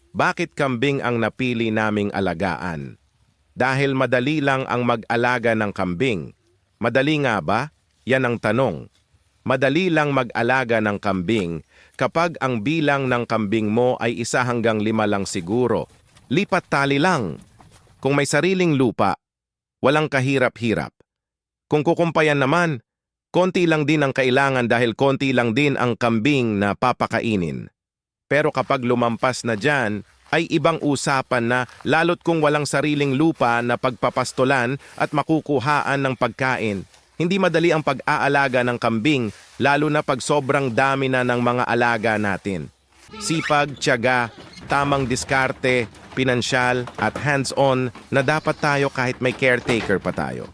Bakit kambing ang napili naming alagaan? Dahil madali lang ang mag-alaga ng kambing. Madali nga ba? Yan ang tanong. Madali lang mag-alaga ng kambing kapag ang bilang ng kambing mo ay 1 hanggang 5 lang siguro. Lipat tali lang. Kung may sariling lupa, walang kahirap-hirap. Kung kukumpayan naman, konti lang din ang kailangan dahil konti lang din ang kambing na papakainin. Pero kapag lumampas na dyan, ay ibang usapan na lalo't kung walang sariling lupa na pagpapastolan at makukuhaan ng pagkain. Hindi madali ang pag-aalaga ng kambing, lalo na pag sobrang dami na ng mga alaga natin. Sipag, tiyaga, tamang diskarte, pinansyal at hands-on na dapat tayo kahit may caretaker pa tayo.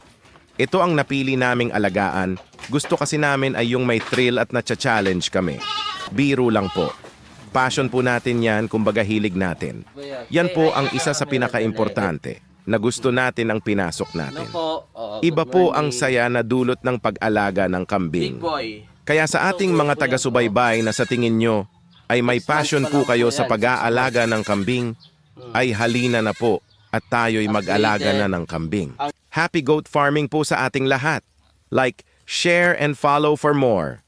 Ito ang napili naming alagaan. Gusto kasi namin ay yung may thrill at natcha-challenge kami. Biro lang po. Passion po natin yan, kumbaga hilig natin. Yan po ang isa sa pinaka-importante na gusto natin ang pinasok natin. Iba po ang saya na dulot ng pag-alaga ng kambing. Kaya sa ating mga taga-subaybay na sa tingin nyo ay may passion po kayo sa pag-aalaga ng kambing, ay halina na po at tayo'y mag-alaga na ng kambing. Happy goat farming po sa ating lahat. Like, share and follow for more.